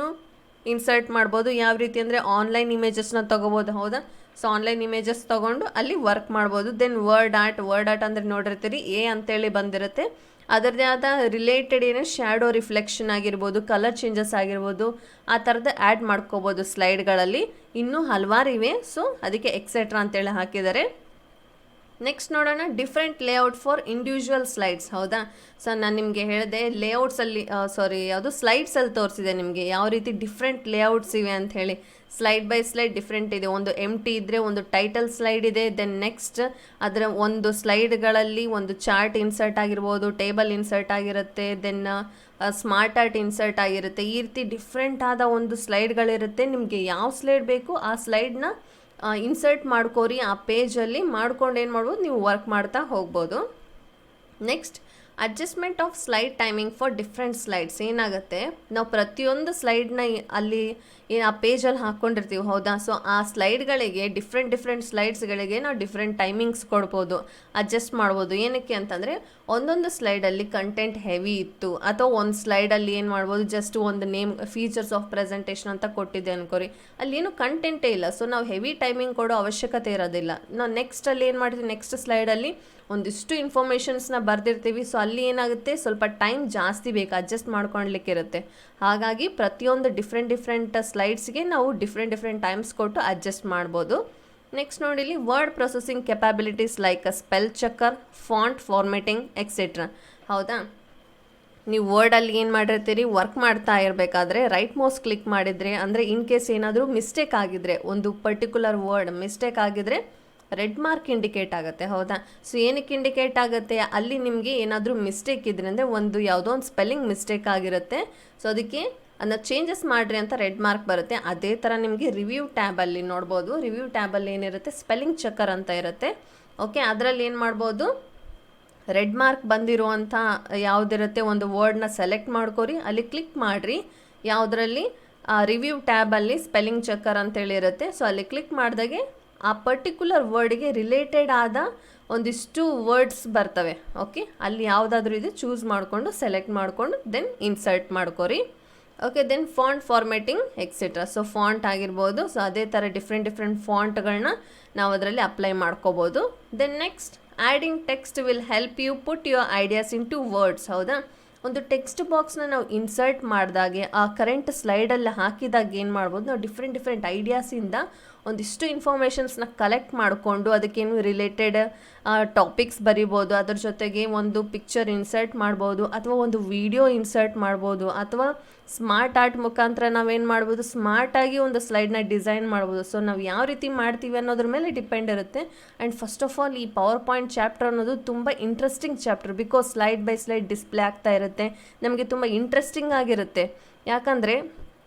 ಇನ್ಸರ್ಟ್ ಮಾಡ್ಬೋದು. ಯಾವ ರೀತಿ ಅಂದರೆ ಆನ್ಲೈನ್ ಇಮೇಜಸ್ನ ತೊಗೋಬೋದು, ಹೌದಾ. ಸೊ ಆನ್ಲೈನ್ ಇಮೇಜಸ್ ತೊಗೊಂಡು ಅಲ್ಲಿ ವರ್ಕ್ ಮಾಡ್ಬೋದು. ದೆನ್ ವರ್ಡ್ ಆರ್ಟ್ ಅಂದರೆ ನೋಡಿರ್ತೀರಿ, ಎ ಅಂತೇಳಿ ಬಂದಿರುತ್ತೆ, ಅದರದ್ದೇ ಆದ ರಿಲೇಟೆಡ್ ಏನೋ ಶ್ಯಾಡೋ ರಿಫ್ಲೆಕ್ಷನ್ ಆಗಿರ್ಬೋದು, ಕಲರ್ ಚೇಂಜಸ್ ಆಗಿರ್ಬೋದು, ಆ ಥರದ್ದು ಆ್ಯಡ್ ಮಾಡ್ಕೋಬೋದು ಸ್ಲೈಡ್ಗಳಲ್ಲಿ. ಇನ್ನೂ ಹಲವಾರು ಇವೆ, ಸೊ ಅದಕ್ಕೆ ಎಕ್ಸೆಟ್ರಾ ಅಂತೇಳಿ ಹಾಕಿದ್ದಾರೆ. ನೆಕ್ಸ್ಟ್ ನೋಡೋಣ different layout for individual slides. ಹೌದಾ, ಸೊ ನಾನು ನಿಮಗೆ ಹೇಳಿದೆ ಲೇಔಟ್ಸಲ್ಲಿ ಯಾವುದು ಸ್ಲೈಡ್ಸಲ್ಲಿ ತೋರಿಸಿದೆ ನಿಮಗೆ ಯಾವ ರೀತಿ ಡಿಫ್ರೆಂಟ್ ಲೇಔಟ್ಸ್ ಇವೆ ಅಂತ ಹೇಳಿ. ಸ್ಲೈಡ್ ಬೈ ಸ್ಲೈಡ್ ಡಿಫ್ರೆಂಟ್ ಇದೆ. ಒಂದು ಎಂಟಿ ಇದ್ದರೆ ಒಂದು ಟೈಟಲ್ ಸ್ಲೈಡ್ ಇದೆ. ದೆನ್ ನೆಕ್ಸ್ಟ್ ಅದರ ಒಂದು ಸ್ಲೈಡ್ಗಳಲ್ಲಿ ಒಂದು ಚಾರ್ಟ್ ಇನ್ಸರ್ಟ್ ಆಗಿರ್ಬೋದು, ಟೇಬಲ್ ಇನ್ಸರ್ಟ್ ಆಗಿರುತ್ತೆ, ದೆನ್ ಸ್ಮಾರ್ಟ್ ಆರ್ಟ್ ಇನ್ಸರ್ಟ್ ಆಗಿರುತ್ತೆ. ಈ ರೀತಿ ಡಿಫ್ರೆಂಟ್ ಆದ ಒಂದು ಸ್ಲೈಡ್ಗಳಿರುತ್ತೆ. ನಿಮಗೆ ಯಾವ ಸ್ಲೈಡ್ ಬೇಕು ಆ ಸ್ಲೈಡ್ನ ಇನ್ಸರ್ಟ್ ಮಾಡ್ಕೋರಿ ಆ ಪೇಜಲ್ಲಿ. ಮಾಡ್ಕೊಂಡು ಏನು ಮಾಡ್ಬೋದು, ನೀವು ವರ್ಕ್ ಮಾಡ್ತಾ ಹೋಗ್ಬೋದು. Next adjustment of slide timing for different slides. ಏನಾಗುತ್ತೆ, ನಾವು ಪ್ರತಿಯೊಂದು ಸ್ಲೈಡ್ನ ಅಲ್ಲಿ ಆ ಪೇಜಲ್ಲಿ ಹಾಕ್ಕೊಂಡಿರ್ತೀವಿ. ಹೌದಾ, ಸೊ ಆ ಸ್ಲೈಡ್ಗಳಿಗೆ ಡಿಫ್ರೆಂಟ್ ಸ್ಲೈಡ್ಸ್ಗಳಿಗೆ ನಾವು ಡಿಫ್ರೆಂಟ್ ಟೈಮಿಂಗ್ಸ್ ಕೊಡ್ಬೋದು, ಅಡ್ಜಸ್ಟ್ ಮಾಡ್ಬೋದು. ಏನಕ್ಕೆ ಅಂತಂದರೆ ಒಂದೊಂದು ಸ್ಲೈಡಲ್ಲಿ ಕಂಟೆಂಟ್ ಹೆವಿ ಇತ್ತು, ಅಥವಾ ಒಂದು ಸ್ಲೈಡಲ್ಲಿ ಏನು ಮಾಡ್ಬೋದು, ಜಸ್ಟ್ ಒಂದು ನೇಮ್ ಫೀಚರ್ಸ್ ಆಫ್ ಪ್ರೆಸೆಂಟೇಷನ್ ಅಂತ ಕೊಟ್ಟಿದ್ದೆ ಅನ್ಕೋರಿ, ಅಲ್ಲೇನು ಕಂಟೆಂಟೇ ಇಲ್ಲ. ಸೊ ನಾವು ಹೆವಿ ಟೈಮಿಂಗ್ ಕೊಡೋ ಅವಶ್ಯಕತೆ ಇರೋದಿಲ್ಲ. ನಾವು ನೆಕ್ಸ್ಟಲ್ಲಿ ಏನು ಮಾಡ್ತೀವಿ, ನೆಕ್ಸ್ಟ್ ಸ್ಲೈಡಲ್ಲಿ ಒಂದಿಷ್ಟು ಇನ್ಫಾರ್ಮೇಷನ್ಸ್ನ ಬರೆದಿರ್ತೀವಿ. ಸೊ ಅಲ್ಲಿ ಏನಾಗುತ್ತೆ, ಸ್ವಲ್ಪ ಟೈಮ್ ಜಾಸ್ತಿ ಬೇಕು, ಅಡ್ಜಸ್ಟ್ ಮಾಡ್ಕೊಳ್ಲಿಕ್ಕೆ ಇರುತ್ತೆ. ಹಾಗಾಗಿ ಪ್ರತಿಯೊಂದು ಡಿಫ್ರೆಂಟ್ ಸ್ಲೈಡ್ಸ್ಗೆ ನಾವು ಡಿಫ್ರೆಂಟ್ ಟೈಮ್ಸ್ ಕೊಟ್ಟು ಅಡ್ಜಸ್ಟ್ ಮಾಡ್ಬೋದು. ನೆಕ್ಸ್ಟ್ ನೋಡಿ, ಇಲ್ಲಿ word processing capabilities like spell checker, font formatting etcetera. ಹೌದಾ, ನೀವು ವರ್ಡಲ್ಲಿ ಏನು ಮಾಡಿರ್ತೀರಿ, ವರ್ಕ್ ಮಾಡ್ತಾ ಇರಬೇಕಾದ್ರೆ ರೈಟ್ ಮೌಸ್ ಕ್ಲಿಕ್ ಮಾಡಿದರೆ, ಅಂದರೆ ಇನ್ ಕೇಸ್ ಏನಾದರೂ ಮಿಸ್ಟೇಕ್ ಆಗಿದ್ರೆ, ಒಂದು ಪರ್ಟಿಕ್ಯುಲರ್ ವರ್ಡ್ ಮಿಸ್ಟೇಕ್ ಆಗಿದ್ರೆ ರೆಡ್ ಮಾರ್ಕ್ ಇಂಡಿಕೇಟ್ ಆಗುತ್ತೆ. ಹೌದಾ, ಸೊ ಏನಕ್ಕೆ ಇಂಡಿಕೇಟ್ ಆಗುತ್ತೆ, ಅಲ್ಲಿ ನಿಮಗೆ ಏನಾದರೂ ಮಿಸ್ಟೇಕ್ ಇದ್ರೆ, ಅಂದರೆ ಒಂದು ಯಾವುದೋ ಒಂದು ಸ್ಪೆಲ್ಲಿಂಗ್ ಮಿಸ್ಟೇಕ್ ಆಗಿರುತ್ತೆ, ಸೊ ಅದಕ್ಕೆ ಅದನ್ನ ಚೇಂಜಸ್ ಮಾಡಿರಿ ಅಂತ ರೆಡ್ ಮಾರ್ಕ್ ಬರುತ್ತೆ. ಅದೇ ಥರ ನಿಮಗೆ ರಿವ್ಯೂ ಟ್ಯಾಬಲ್ಲಿ ನೋಡ್ಬೋದು. ರಿವ್ಯೂ ಟ್ಯಾಬಲ್ಲಿ ಏನಿರುತ್ತೆ, ಸ್ಪೆಲ್ಲಿಂಗ್ ಚೆಕರ್ ಅಂತ ಇರುತ್ತೆ. ಓಕೆ, ಅದರಲ್ಲಿ ಏನು ಮಾಡ್ಬೋದು, ರೆಡ್ ಮಾರ್ಕ್ ಬಂದಿರುವಂಥ ಯಾವುದಿರುತ್ತೆ ಒಂದು ವರ್ಡ್ನ ಸೆಲೆಕ್ಟ್ ಮಾಡ್ಕೊರಿ, ಅಲ್ಲಿ ಕ್ಲಿಕ್ ಮಾಡಿರಿ. ಯಾವುದರಲ್ಲಿ, ರಿವ್ಯೂ ಟ್ಯಾಬಲ್ಲಿ ಸ್ಪೆಲ್ಲಿಂಗ್ ಚೆಕರ್ ಅಂತೇಳಿರುತ್ತೆ. ಸೊ ಅಲ್ಲಿ ಕ್ಲಿಕ್ ಮಾಡಿದಾಗೆ ಆ ಪರ್ಟಿಕ್ಯುಲರ್ ವರ್ಡ್ಗೆ ರಿಲೇಟೆಡ್ ಆದ ಒಂದಿಷ್ಟು ವರ್ಡ್ಸ್ ಬರ್ತವೆ. ಓಕೆ, ಅಲ್ಲಿ ಯಾವುದಾದ್ರೂ ಇದು ಚೂಸ್ ಮಾಡಿಕೊಂಡು ಸೆಲೆಕ್ಟ್ ಮಾಡಿಕೊಂಡು ದೆನ್ ಇನ್ಸರ್ಟ್ ಮಾಡ್ಕೊರಿ. Okay, then font formatting etcetera. So font ಆಗಿರ್ಬೋದು, ಸೊ ಅದೇ ಥರ ಡಿಫ್ರೆಂಟ್ ಫಾಂಟ್ಗಳನ್ನ ನಾವು ಅದರಲ್ಲಿ ಅಪ್ಲೈ ಮಾಡ್ಕೋಬೋದು. Then next adding text will help you put your ideas into words. ಹೌದಾ, ಒಂದು ಟೆಕ್ಸ್ಟ್ ಬಾಕ್ಸ್ನ ನಾವು ಇನ್ಸರ್ಟ್ ಮಾಡಿದಾಗೆ ಆ ಕರೆಂಟ್ ಸ್ಲೈಡಲ್ಲಿ ಹಾಕಿದಾಗ ಏನು ಮಾಡ್ಬೋದು, ನಾವು ಡಿಫ್ರೆಂಟ್ ಐಡಿಯಾಸಿಂದ ಒಂದಿಷ್ಟು ಇನ್ಫಾರ್ಮೇಷನ್ಸ್ನ ಕಲೆಕ್ಟ್ ಮಾಡಿಕೊಂಡು ಅದಕ್ಕೇನು ರಿಲೇಟೆಡ್ ಟಾಪಿಕ್ಸ್ ಬರಿಬೋದು, ಅದ್ರ ಜೊತೆಗೆ ಒಂದು ಪಿಕ್ಚರ್ ಇನ್ಸರ್ಟ್ ಮಾಡ್ಬೋದು, ಅಥವಾ ಒಂದು ವಿಡಿಯೋ ಇನ್ಸರ್ಟ್ ಮಾಡ್ಬೋದು, ಅಥವಾ ಸ್ಮಾರ್ಟ್ ಆರ್ಟ್ ಮುಖಾಂತರ ನಾವೇನು ಮಾಡ್ಬೋದು, ಸ್ಮಾರ್ಟಾಗಿ ಒಂದು ಸ್ಲೈಡ್ನ ಡಿಸೈನ್ ಮಾಡ್ಬೋದು. ಸೊ ನಾವು ಯಾವ ರೀತಿ ಮಾಡ್ತೀವಿ ಅನ್ನೋದ್ರ ಮೇಲೆ ಡಿಪೆಂಡ್ ಇರುತ್ತೆ. ಆ್ಯಂಡ್ ಫಸ್ಟ್ ಆಫ್ ಆಲ್ ಈ ಪವರ್ ಪಾಯಿಂಟ್ ಚಾಪ್ಟರ್ ಅನ್ನೋದು ತುಂಬ interesting chapter, because slide by slide display ಆಗ್ತಾ ಇರುತ್ತೆ, ನಮಗೆ ತುಂಬ ಇಂಟ್ರೆಸ್ಟಿಂಗ್ ಆಗಿರುತ್ತೆ. ಯಾಕಂದರೆ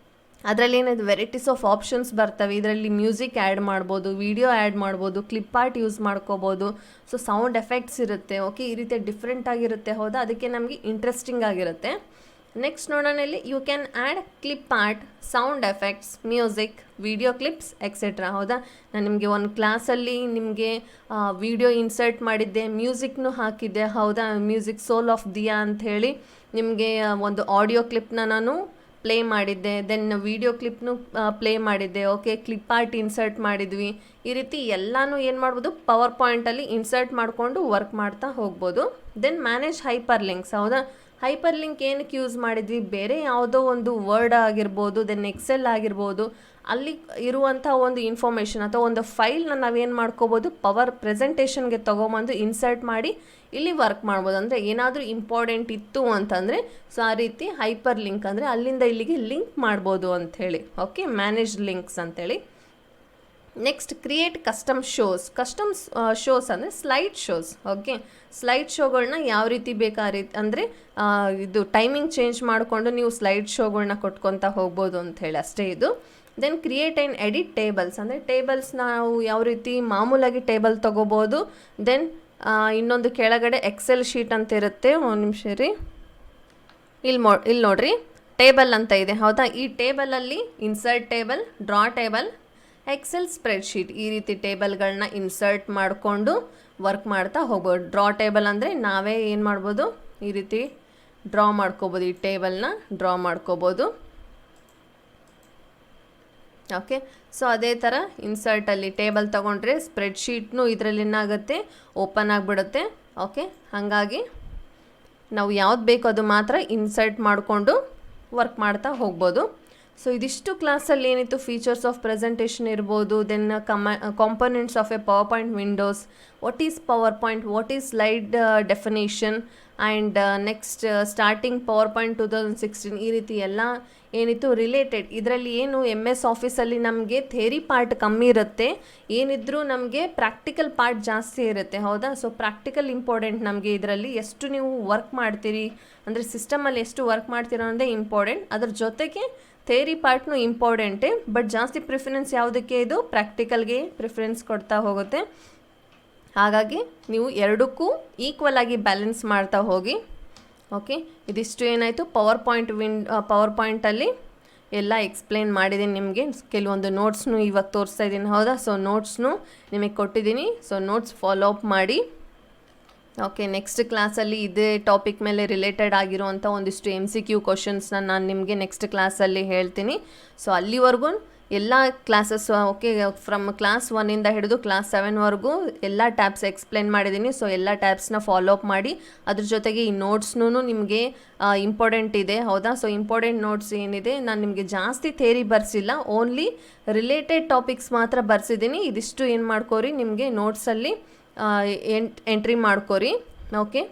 ಅದರಲ್ಲಿ ಏನಿದೆ, ವೆರೈಟೀಸ್ ಆಫ್ ಆಪ್ಷನ್ಸ್ ಬರ್ತವೆ. ಇದರಲ್ಲಿ ಮ್ಯೂಸಿಕ್ ಆ್ಯಡ್ ಮಾಡ್ಬೋದು, ವಿಡಿಯೋ ಆ್ಯಡ್ ಮಾಡ್ಬೋದು, ಕ್ಲಿಪ್ ಆರ್ಟ್ ಯೂಸ್ ಮಾಡ್ಕೋಬೋದು, ಸೊ ಸೌಂಡ್ ಎಫೆಕ್ಟ್ಸ್ ಇರುತ್ತೆ. ಓಕೆ, ಈ ರೀತಿ ಡಿಫ್ರೆಂಟ್ ಆಗಿರುತ್ತೆ. ಹೌದಾ, ಅದಕ್ಕೆ ನಮಗೆ ಇಂಟ್ರೆಸ್ಟಿಂಗ್ ಆಗಿರುತ್ತೆ. ನೆಕ್ಸ್ಟ್ ನೋಡೋಣ, ಇಲ್ಲಿ you can add clip art, sound effects, music, video clips etcetera. ಹೌದಾ, ನಾನು ನಿಮಗೆ ಒಂದು ಕ್ಲಾಸಲ್ಲಿ ನಿಮಗೆ ವಿಡಿಯೋ ಇನ್ಸರ್ಟ್ ಮಾಡಿದ್ದೆ, ಮ್ಯೂಸಿಕ್ನು ಹಾಕಿದ್ದೆ. ಹೌದಾ, ಮ್ಯೂಸಿಕ್ ಸೋಲ್ ಆಫ್ ದಿಯಾ ಅಂಥೇಳಿ ನಿಮಗೆ ಒಂದು ಆಡಿಯೋ ಕ್ಲಿಪ್ನ ನಾನು ಪ್ಲೇ ಮಾಡಿದ್ದೆ. ದೆನ್ ವಿಡಿಯೋ ಕ್ಲಿಪ್ನು ಪ್ಲೇ ಮಾಡಿದ್ದೆ. ಓಕೆ, ಕ್ಲಿಪ್ ಆರ್ಟ್ ಇನ್ಸರ್ಟ್ ಮಾಡಿದ್ವಿ. ಈ ರೀತಿ ಎಲ್ಲನೂ ಏನು ಮಾಡ್ಬೋದು, ಪವರ್ ಪಾಯಿಂಟಲ್ಲಿ ಇನ್ಸರ್ಟ್ ಮಾಡಿಕೊಂಡು ವರ್ಕ್ ಮಾಡ್ತಾ ಹೋಗ್ಬೋದು. Then manage hyperlinks. ಹೌದಾ, ಹೈಪರ್ ಲಿಂಕ್ ಏನಕ್ಕೆ ಯೂಸ್ ಮಾಡಿದ್ವಿ, ಬೇರೆ ಯಾವುದೋ ಒಂದು ವರ್ಡ್ ಆಗಿರ್ಬೋದು, ದೆನ್ ಎಕ್ಸೆಲ್ ಆಗಿರ್ಬೋದು, ಅಲ್ಲಿ ಇರುವಂಥ ಒಂದು ಇನ್ಫಾರ್ಮೇಷನ್ ಅಥವಾ ಒಂದು ಫೈಲ್ನ ನಾವೇನು ಮಾಡ್ಕೋಬೋದು, ಪವರ್ ಪ್ರೆಸೆಂಟೇಷನ್ಗೆ ತೊಗೊಂಬಂದು ಇನ್ಸರ್ಟ್ ಮಾಡಿ ಇಲ್ಲಿ ವರ್ಕ್ ಮಾಡ್ಬೋದು. ಅಂದರೆ ಏನಾದರೂ ಇಂಪಾರ್ಟೆಂಟ್ ಇತ್ತು ಅಂತಂದರೆ, ಸೊ ಆ ರೀತಿ ಹೈಪರ್ ಲಿಂಕ್ ಅಂದರೆ ಅಲ್ಲಿಂದ ಇಲ್ಲಿಗೆ ಲಿಂಕ್ ಮಾಡ್ಬೋದು ಅಂಥೇಳಿ. ಓಕೆ, ಮ್ಯಾನೇಜ್ ಲಿಂಕ್ಸ್ ಅಂಥೇಳಿ. ನೆಕ್ಸ್ಟ್ ಕ್ರಿಯೇಟ್ ಕಸ್ಟಮ್ ಶೋಸ್ ಅಂದರೆ ಸ್ಲೈಡ್ ಶೋಸ್. ಓಕೆ, ಸ್ಲೈಡ್ ಶೋಗಳನ್ನ ಯಾವ ರೀತಿ ಬೇಕು ಆ ರೀತಿ, ಅಂದರೆ ಇದು ಟೈಮಿಂಗ್ ಚೇಂಜ್ ಮಾಡಿಕೊಂಡು ನೀವು ಸ್ಲೈಡ್ ಶೋಗಳನ್ನ ಕೊಟ್ಕೊತಾ ಹೋಗ್ಬೋದು ಅಂಥೇಳಿ ಅಷ್ಟೇ ಇದು. Then create and edit tables, ಅಂದರೆ ಟೇಬಲ್ಸ್ ನಾವು ಯಾವ ರೀತಿ ಮಾಮೂಲಾಗಿ ಟೇಬಲ್ ತೊಗೋಬೋದು. ದೆನ್ ಇನ್ನೊಂದು ಕೆಳಗಡೆ ಎಕ್ಸೆಲ್ ಶೀಟ್ ಅಂತ ಇರುತ್ತೆ. ಒಂದು ನಿಮಿಷ ರೀ, ಇಲ್ಲಿ ನೋಡ್ರಿ, ಟೇಬಲ್ ಅಂತ ಇದೆ. ಹೌದಾ, ಈ ಟೇಬಲಲ್ಲಿ insert table, draw table, Excel spreadsheet, ಈ ರೀತಿ ಟೇಬಲ್ಗಳನ್ನ ಇನ್ಸರ್ಟ್ ಮಾಡಿಕೊಂಡು ವರ್ಕ್ ಮಾಡ್ತಾ ಹೋಗ್ಬೋದು. ಡ್ರಾ ಟೇಬಲ್ ಅಂದರೆ ನಾವೇ ಏನು ಮಾಡ್ಬೋದು, ಈ ರೀತಿ ಡ್ರಾ ಮಾಡ್ಕೋಬೋದು, ಈ ಟೇಬಲ್ನ ಡ್ರಾ ಮಾಡ್ಕೋಬೋದು. ಓಕೆ, ಸೊ ಅದೇ ಥರ ಇನ್ಸರ್ಟಲ್ಲಿ ಟೇಬಲ್ ತೊಗೊಂಡ್ರೆ ಸ್ಪ್ರೆಡ್ಶೀಟ್ನು ಇದರಲ್ಲಿ ಏನಾಗುತ್ತೆ, ಓಪನ್ ಆಗಿಬಿಡುತ್ತೆ. ಓಕೆ, ಹಾಗಾಗಿ ನಾವು ಯಾವ್ದು ಬೇಕೋ ಅದು ಮಾತ್ರ ಇನ್ಸರ್ಟ್ ಮಾಡಿಕೊಂಡು ವರ್ಕ್ ಮಾಡ್ತಾ ಹೋಗ್ಬೋದು. ಸೊ ಇದಿಷ್ಟು ಕ್ಲಾಸಲ್ಲಿ ಏನಿತ್ತು ಫೀಚರ್ಸ್ ಆಫ್ ಪ್ರೆಸೆಂಟೇಷನ್ ಇರ್ಬೋದು, then components of a PowerPoint windows, what is PowerPoint, what is slide definition and next starting PowerPoint 2016 ಈ ರೀತಿ ಎಲ್ಲ ಏನಿತ್ತು ರಿಲೇಟೆಡ್. ಇದರಲ್ಲಿ ಏನು MS ಆಫೀಸಲ್ಲಿ ನಮಗೆ ಥೇರಿ ಪಾರ್ಟ್ ಕಮ್ಮಿ ಇರುತ್ತೆ, ಏನಿದ್ರೂ ನಮಗೆ ಪ್ರಾಕ್ಟಿಕಲ್ ಪಾರ್ಟ್ ಜಾಸ್ತಿ ಇರುತ್ತೆ, ಹೌದಾ. ಸೊ ಪ್ರಾಕ್ಟಿಕಲ್ ಇಂಪಾರ್ಟೆಂಟ್ ನಮಗೆ ಇದರಲ್ಲಿ. ಎಷ್ಟು ನೀವು ವರ್ಕ್ ಮಾಡ್ತೀರಿ ಅಂದರೆ ಸಿಸ್ಟಮಲ್ಲಿ ಎಷ್ಟು ವರ್ಕ್ ಮಾಡ್ತೀರೋ ಅನ್ನೋದೇ ಇಂಪಾರ್ಟೆಂಟ್. ಅದ್ರ ಜೊತೆಗೆ ಥೇರಿ ಪಾರ್ಟ್ನು ಇಂಪಾರ್ಟೆಂಟೇ, ಬಟ್ ಜಾಸ್ತಿ ಪ್ರಿಫರೆನ್ಸ್ ಯಾವುದಕ್ಕೆ, ಇದು ಪ್ರಾಕ್ಟಿಕಲ್ಗೆ ಪ್ರಿಫರೆನ್ಸ್ ಕೊಡ್ತಾ ಹೋಗುತ್ತೆ. ಹಾಗಾಗಿ ನೀವು ಎರಡಕ್ಕೂ ಈಕ್ವಲ್ ಆಗಿ ಬ್ಯಾಲೆನ್ಸ್ ಮಾಡ್ತಾ ಹೋಗಿ. ಓಕೆ, ಇದಿಷ್ಟು ಏನಾಯಿತು ಪವರ್ ಪಾಯಿಂಟಲ್ಲಿ ಎಲ್ಲ ಎಕ್ಸ್ಪ್ಲೇನ್ ಮಾಡಿದ್ದೀನಿ ನಿಮಗೆ. ಕೆಲವೊಂದು ನೋಟ್ಸ್ನು ಇವಾಗ ತೋರಿಸ್ತಾ ಇದ್ದೀನಿ, ಹೌದಾ. ಸೊ ನೋಟ್ಸ್ನು ನಿಮಗೆ ಕೊಟ್ಟಿದ್ದೀನಿ, ಸೊ ನೋಟ್ಸ್ ಫಾಲೋ ಅಪ್ ಮಾಡಿ. ಓಕೆ, ನೆಕ್ಸ್ಟ್ ಕ್ಲಾಸಲ್ಲಿ ಇದೇ ಟಾಪಿಕ್ ಮೇಲೆ ರಿಲೇಟೆಡ್ ಆಗಿರುವಂಥ ಒಂದಿಷ್ಟು MCQ ಕ್ವಶನ್ಸ್ನ ನಾನು ನಿಮಗೆ ನೆಕ್ಸ್ಟ್ ಕ್ಲಾಸಲ್ಲಿ ಹೇಳ್ತೀನಿ. ಸೊ ಅಲ್ಲಿವರೆಗೂ ಎಲ್ಲ ಕ್ಲಾಸಸ್, ಓಕೆ, ಫ್ರಮ್ ಕ್ಲಾಸ್ 1ಇಂದ ಹಿಡಿದು ಕ್ಲಾಸ್ 7ವರೆಗೂ ಎಲ್ಲ ಟ್ಯಾಬ್ಸ್ ಎಕ್ಸ್ಪ್ಲೇನ್ ಮಾಡಿದ್ದೀನಿ. ಸೊ ಎಲ್ಲ ಟ್ಯಾಬ್ಸ್ನ ಫಾಲೋ ಅಪ್ ಮಾಡಿ. ಅದ್ರ ಜೊತೆಗೆ ಈ ನೋಟ್ಸ್ನೂ ನಿಮಗೆ ಇಂಪಾರ್ಟೆಂಟ್ ಇದೆ, ಹೌದಾ. ಸೊ ಇಂಪಾರ್ಟೆಂಟ್ ನೋಟ್ಸ್ ಏನಿದೆ, ನಾನು ನಿಮಗೆ ಜಾಸ್ತಿ ಥೇರಿ ಬರ್ಸಿಲ್ಲ, ಓನ್ಲಿ ರಿಲೇಟೆಡ್ ಟಾಪಿಕ್ಸ್ ಮಾತ್ರ ಬರ್ಸಿದ್ದೀನಿ. ಇದಿಷ್ಟು ಏನು ಮಾಡ್ಕೋರಿ, ನಿಮಗೆ ನೋಟ್ಸಲ್ಲಿ ಎಂಟ್ರಿ ಮಾಡ್ಕೋರಿ. ಓಕೆ,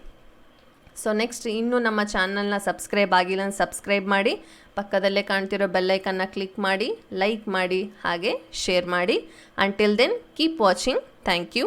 ಸೊ ನೆಕ್ಸ್ಟ್ ಇನ್ನೂ ನಮ್ಮ ಚಾನಲ್ನ ಸಬ್ಸ್ಕ್ರೈಬ್ ಆಗಿಲ್ಲ ಅಂತ ಸಬ್ಸ್ಕ್ರೈಬ್ ಮಾಡಿ, ಪಕ್ಕದಲ್ಲೇ ಕಾಣ್ತಿರೋ ಬೆಲ್ಲೈಕನ್ನ ಕ್ಲಿಕ್ ಮಾಡಿ, ಲೈಕ್ ಮಾಡಿ, ಹಾಗೆ ಶೇರ್ ಮಾಡಿ. Until then keep watching. Thank you.